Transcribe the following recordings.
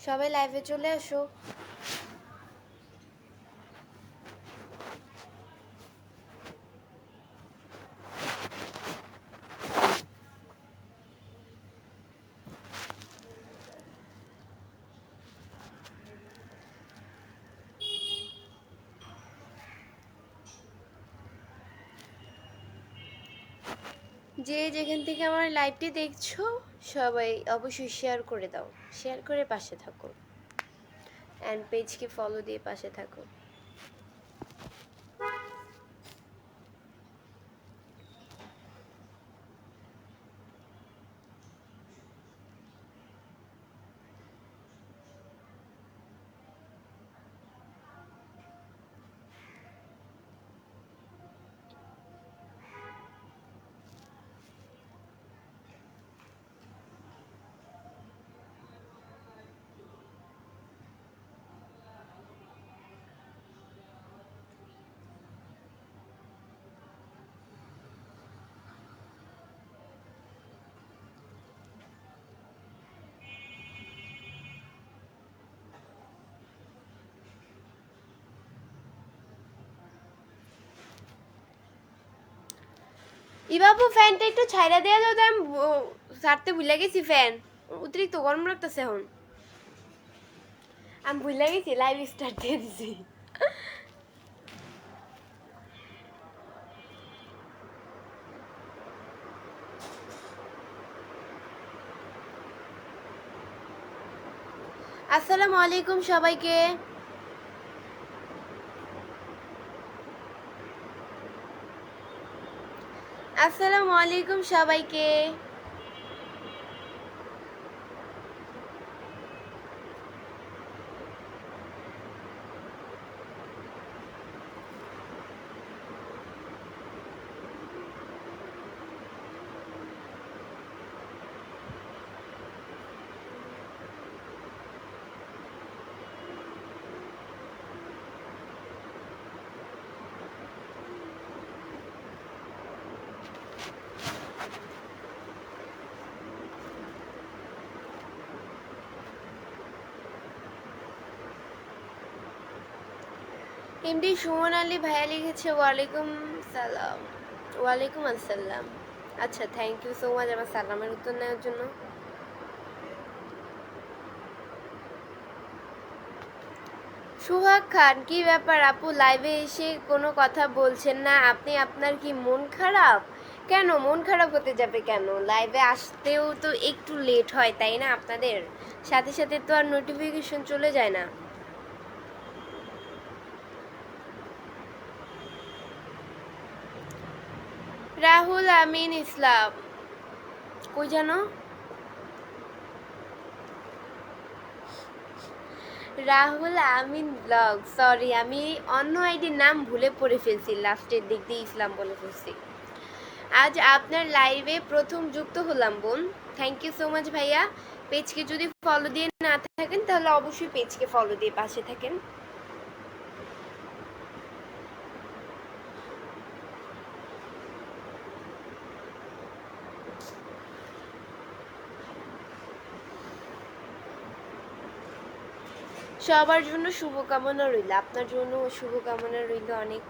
সবাই লাইভে চলে আসো। যে যেখান থেকে আমার লাইভটি দেখছো সবাই অবশ্যই শেয়ার করে দাও, শেয়ার করে পাশে থাকো অ্যান্ড পেজকে ফলো দিয়ে পাশে থাকো। ইবাবু ফ্যানটা একটু ছাইড়া দেওয়া যাও, আমি ছাড়তে ভুলে গেছি। ফ্যান অতিরিক্ত গরম লাগতেছে এখন, আমি ভুলে গেছি লাইভ স্টার্ট দিয়ে দিছি। আসসালামু আলাইকুম সবাইকে। আসসালামু আলাইকুম সবাইকে। এমডি সুমন আলী ভাইয়া লিখেছে ওয়ালাইকুম সালাম। ওয়ালাইকুম আসসালাম। আচ্ছা, থ্যাংক ইউ সো মাচ আমার সালামের উত্তর নেওয়ার জন্য। সুহাগ খান, কি ব্যাপার আপু, লাইভে এসে কোনো কথা বলছেন না আপনি? আপনার কি মন খারাপ? কেন মন খারাপ হতে যাবে কেন? লাইভে আসতেও তো একটু লেট হয় তাই না? আপনাদের সাথে সাথে তো আর নোটিফিকেশন চলে যায় না। রাহুল আমিন ইসলাম, কই জানো? রাহুল আমিন ব্লগ, সরি আমি অন্য আইডির নাম ভুলে পড়ে ফেলছি, লাস্টের দিক দিয়ে ইসলাম বলে ফেলছি। আজ আপনার লাইভে প্রথম যুক্ত হলাম বোন, থ্যাংক ইউ সো মাচ ভাইয়া। পেজকে যদি ফলো দিয়ে না থাকেন তাহলে অবশ্যই পেজকে ফলো দিয়ে পাশে থাকেন। সবার জন্য শুভকামনা রইল, আপনার জন্য শুভকামনা রইল অনেক।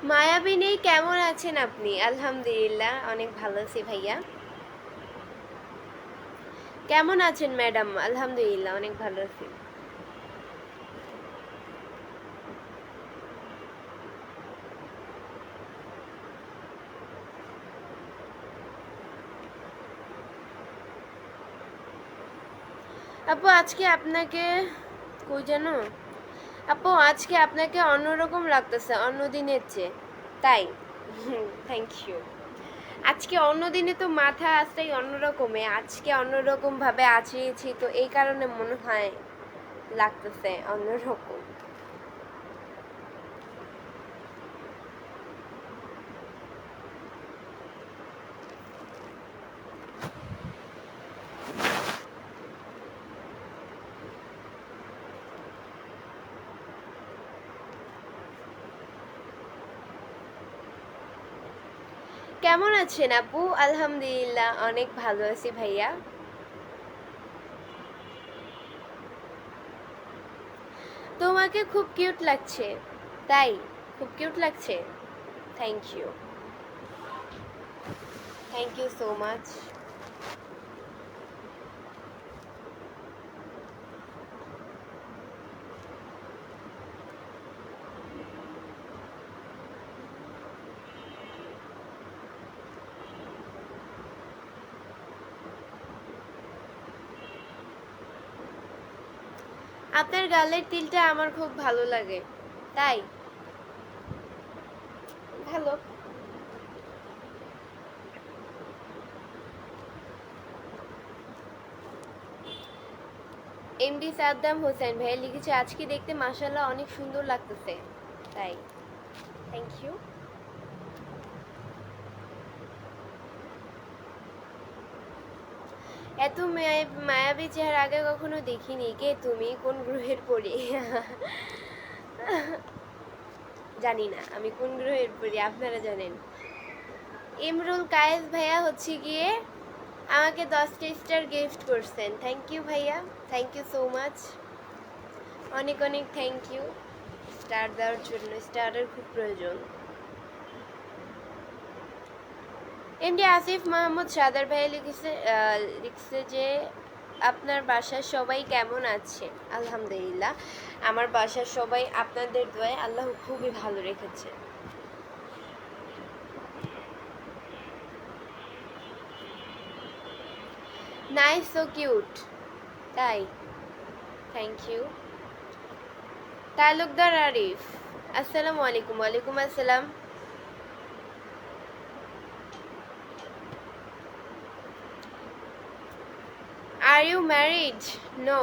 মায়াবিনী কেমন আছেন আপনি? আলহামদুলিল্লাহ অনেক ভালো আছি ভাইয়া। কেমন আছেন ম্যাডাম? আলহামদুলিল্লাহ অনেক ভালো আছি। আপু আজকে আপনাকে কই জানো, আপু আজকে আপনাকে অন্যরকম লাগতেছে অন্য দিনের চেয়ে, তাই থ্যাংক ইউ। আজকে অন্য দিনে তো মাথা আসতেই অন্যরকমে, আজকে অন্যরকম ভাবে আছিয়েছি তো এই কারণে মনে হয় লাগতেছে অন্যরকম। কেমন আছেন আপু? আলহামদুলিল্লাহ অনেক ভালো আছি ভাইয়া। তোমাকে খুব কিউট লাগছে। তাই? খুব কিউট লাগছে। Thank you, thank you so much. আপনার গালের তিলটা আমার খুব ভালো লাগে। তাই? ভালো। এমডি সাদ্দাম হোসেন ভাইয়া লিখেছে আজকে দেখতে মাশাআল্লাহ অনেক সুন্দর লাগতেছে। তাই? Thank you. এত মায়াবী চেহারা আগে কখনো দেখিনি। কে তুমি? কোন গ্রহের পরি? জানি না আমি কোন গ্রহের পরি, আপনারা জানেন। ইমরুল কায়েস ভাইয়া হচ্ছে গিয়ে আমাকে 10টা স্টার গিফট করছেন। থ্যাংক ইউ ভাইয়া, থ্যাংক ইউ সো মাচ, অনেক অনেক থ্যাংক ইউ স্টার দেওয়ার জন্য। স্টারের খুব প্রয়োজন। এমডি আসিফ মাহমুদ সাদার ভাইয়া লিখছে যে আপনার বাসার সবাই কেমন আছে? আলহামদুলিল্লাহ আমার বাসার সবাই আপনাদের দোয়ায় আল্লাহ খুবই ভালো রেখেছে। Nice, so cute. তাই? Thank you. তালুকদার আরিফ আসসালামু আলাইকুম। ওয়ালাইকুম আসসালাম। Are you married? No.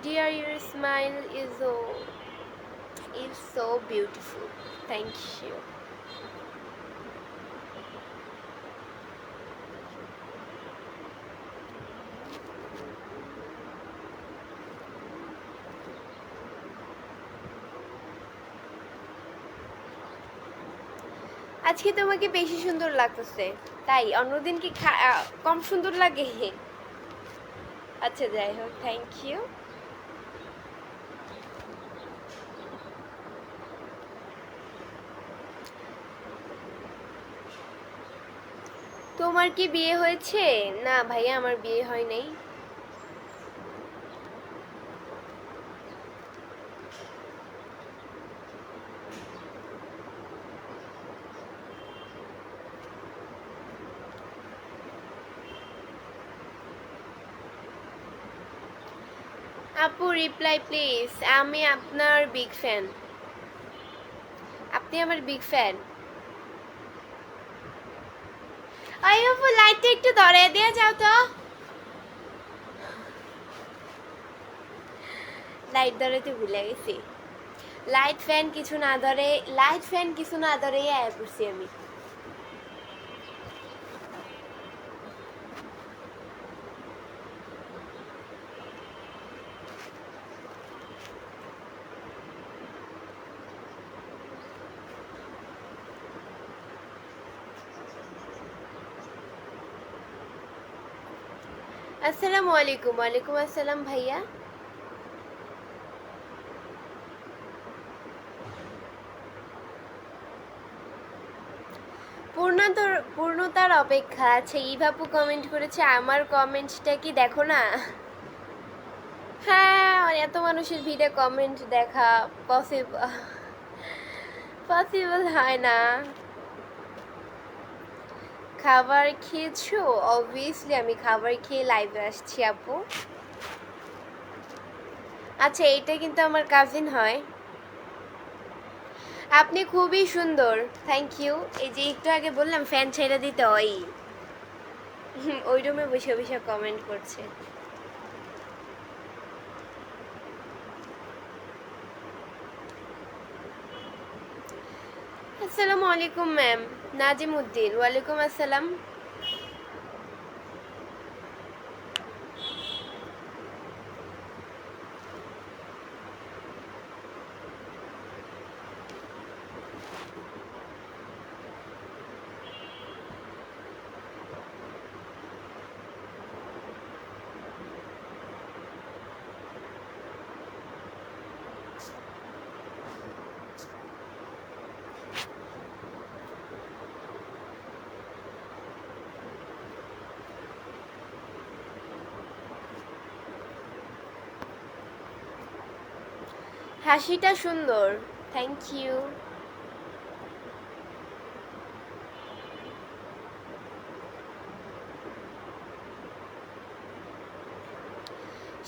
Dear, your smile is so beautiful. Thank you. আজকে তোমাকে বেশি সুন্দর লাগতেছে। তাই? অন্যদিন কি কম সুন্দর লাগে? আচ্ছা যাই হোক, থ্যাংক ইউ। তোমার কি বিয়ে হয়েছে? না ভাইয়া আমার বিয়ে হয় নাই। আপু রিপ্লাই প্লিজ। আমি আপনার বিগ ফ্যান। আপনি আমার বিগ ফ্যান। আই আপু লাইটটা একটু ধরে দিয়ে যাও তো। লাইট ধরাতে ভুলে গেছি। লাইট ফ্যান কিছু না ধরে, লাইট ফ্যান কিছু না ধরে আয়া পড়ছি আমি। আসসালামু আলাইকুম। ওয়ালাইকুম আসসালাম ভাইয়া। পূর্ণতার অপেক্ষা আছে। ইভাপু কমেন্ট করেছে, আমার কমেন্টটা কি দেখো না? হ্যাঁ, এত মানুষের ভিড়ে কমেন্ট দেখা পসিবল হয় না। খাবার খেয়েছো? অবভিয়াসলি আমি খাবার খেয়ে লাইভে আসছি আপু। আচ্ছা এইটা কিন্তু আমার কাজিন হয়। আপনি খুবই সুন্দর। Thank you. এই যে একটু আগে বললাম ফ্যান ছেড়ে দিতে, ওই রুমে বসে বসে কমেন্ট করছে। আসসালামু আলাইকুম ম্যাম। নাজিম উদ্দিন ওয়ালাইকুম আসসালাম। হাসিটা সুন্দর, থ্যাংক ইউ।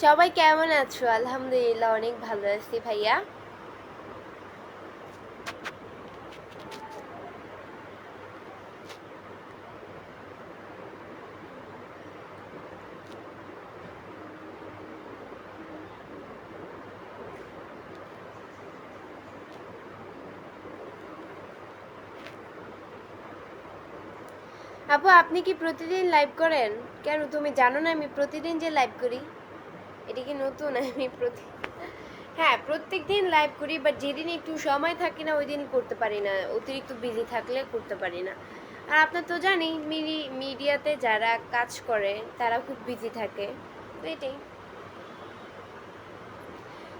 সবাই কেমন আছো? আলহামদুলিল্লাহ অনেক ভালো আছি ভাইয়া। আপু আপনি কি প্রতিদিন লাইভ করেন? কেন তুমি জানো না আমি প্রতিদিন যে লাইভ করি? এটা কি নতুন? আমি হ্যাঁ প্রত্যেক দিন লাইভ করি, বাট যেদিন একটু সময় থাকে না ওই দিন করতে পারি না, অতিরিক্ত বিজি থাকলে করতে পারি না। আর আপনার তো জানি মিডিয়াতে যারা কাজ করে তারা খুব বিজি থাকে, তো এটাই।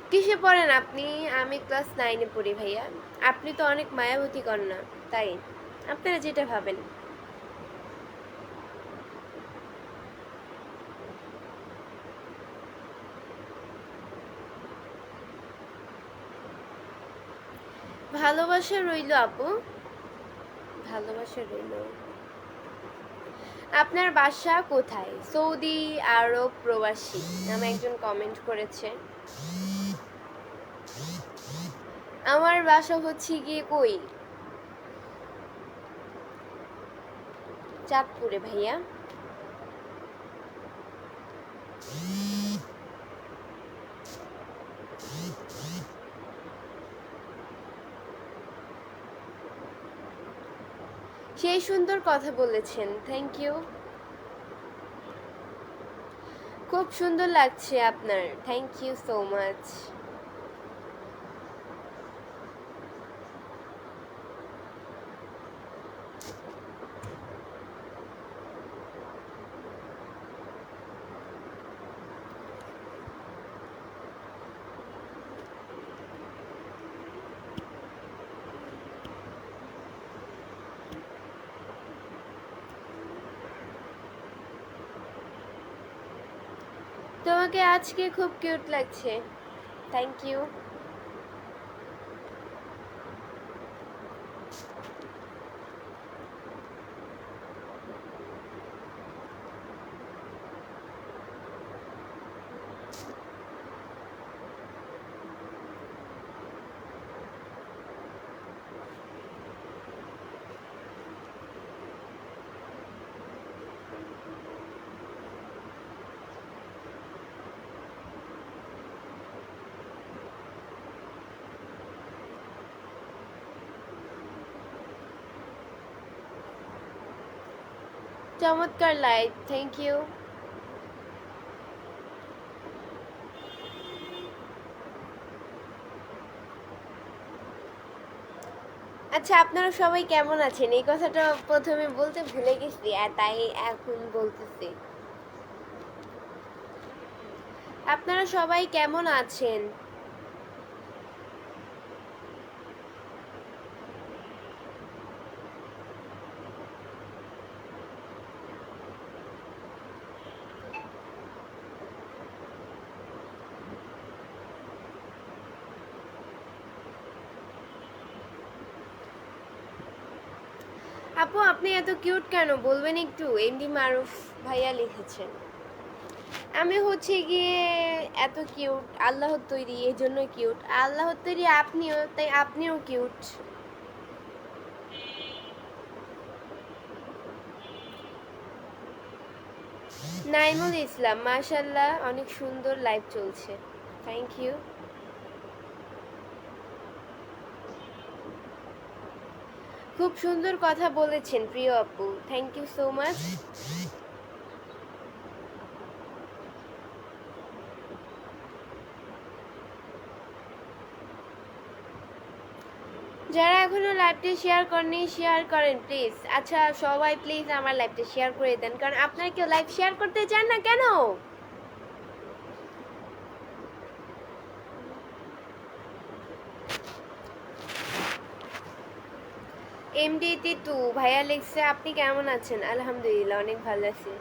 কিসে পড়েন আপনি? আমি ক্লাস 9-এ পড়ি ভাইয়া। আপনি তো অনেক মায়াবতী কন্যা, তাই আপনারা যেটা ভাবেন। ভালোবাসা রইল আপু, ভালোবাসা রইল। আপনার বাসা কোথায়? সৌদি আরব প্রবাসী নামে একজন কমেন্ট করেছে। আমার বাসা হচ্ছে গিয়ে কই, চাঁদপুরে ভাইয়া। সেই সুন্দর কথা বলেছেন, থ্যাংক ইউ। খুব সুন্দর লাগছে আপনার, থ্যাংক ইউ সো মাচ। তোমাকে আজকে খুব কিউট লাগছে, থ্যাংক ইউ। চমৎকার লাইট, থ্যাংক ইউ। আচ্ছা আপনারা সবাই কেমন আছেন? এই কথাটা প্রথমে বলতে ভুলে গেছি, আর তাই এখন বলতেছি। আপনারা সবাই কেমন আছেন? আপু আপনি এত কিউট কেন বলবেন একটু? এমডি মারুফ ভাইয়া লিখেছেন। আমি হচ্ছে গিয়ে এত কিউট আল্লাহর তৈরি, এই জন্য কিউট। আল্লাহর তৈরি আপনিও, তাই আপনিও কিউট। নাইমুল ইসলাম, মাশাল্লাহ অনেক সুন্দর লাইভ চলছে, থ্যাংক ইউ। খুব সুন্দর কথা বলেছেন প্রিয় আপু, থ্যাংক ইউ সো মাচ। যারা এখনো লাইভটি শেয়ার করেননি শেয়ার করেন প্লিজ। আচ্ছা সবাই প্লিজ আমার লাইভটা শেয়ার করে দেন, কারণ আপনারা কেউ লাইভ শেয়ার করতে চান না কেন? এমডি তিতু ভাইয়া লিখছে আপনি কেমন আছেন? আলহামদুলিল্লাহ অনেক ভালো আছি।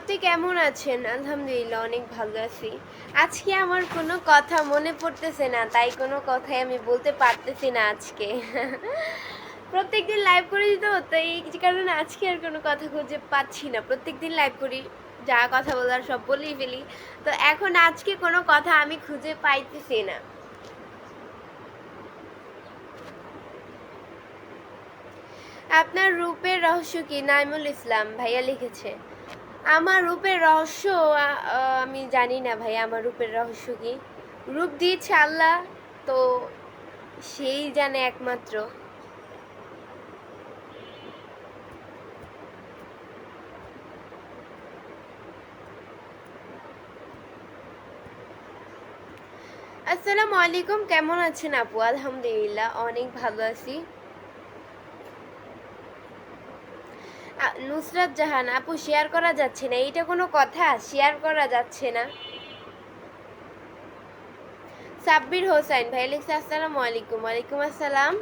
আপনি কেমন আছেন? আলহামদুলিল্লাহ অনেক ভালো আছি। আজকে আমার কোনো কথা মনে পড়তেছে না, তাই কোনো কথাই আমি বলতে পারতেছি না আজকে। প্রত্যেকদিন লাইভ করি তো, তাই এই কারণে আজকে আর কোনো কথা খুঁজে পাচ্ছি না। প্রত্যেকদিন লাইভ করি, যা কথা বলার সব বলেই ফেলি। তো এখন আজকে কোনো কথা আমি খুঁজে পাইতেছি না। আপনার রূপের রহস্য কি? নাইমুল ইসলাম ভাইয়া লিখেছে। আমার রূপের রহস্য আমি জানি না ভাই, আমার রূপের রহস্য কি। রূপ দিয়েছে আল্লাহ, তো সেই জানে একমাত্র। আসসালামু আলাইকুম, কেমন আছেন আপু? আলহামদুলিল্লাহ অনেক ভালো আছি। নুসরাত জাহান আপু, শেয়ার করা যাচ্ছে না, এইটা কোনো কথা? শেয়ার করা যাচ্ছে না। সাব্বির হোসেন ভাই লিখছে আসসালামু আলাইকুম। ওয়ালাইকুম আসসালাম।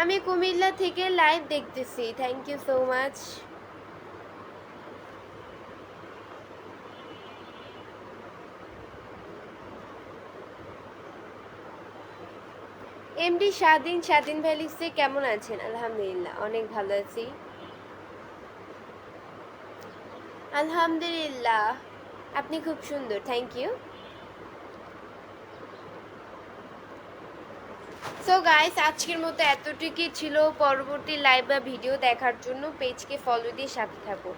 আমি কুমিল্লা থেকে লাইভ দেখতেছি, thank you so much. MD Swadhin ভাই লিখছে কেমন আছেন? আলহামদুলিল্লাহ অনেক ভালো আছি। আলহামদুলিল্লাহ, আপনি খুব সুন্দর, থ্যাংক ইউ। সো গাইস, আজকের মতো এতটুকুই ছিল। পরবর্তী লাইভ বা ভিডিও দেখার জন্য পেজকে ফলো দিয়ে সাথে থাকো।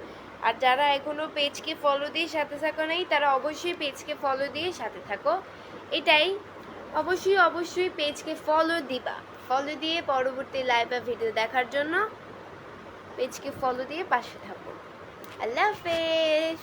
আর যারা এখনো পেজকে ফলো দিয়ে সাথে থাকো নাই, তারা অবশ্যই পেজকে ফলো দিয়ে সাথে থাকো। এটাই, অবশ্যই পেজকে ফলো দিবা। ফলো দিয়ে পরবর্তী লাইভ বা ভিডিও দেখার জন্য পেজকে ফলো দিয়ে পাশে থাকো। আল্লাহ হাফেজ।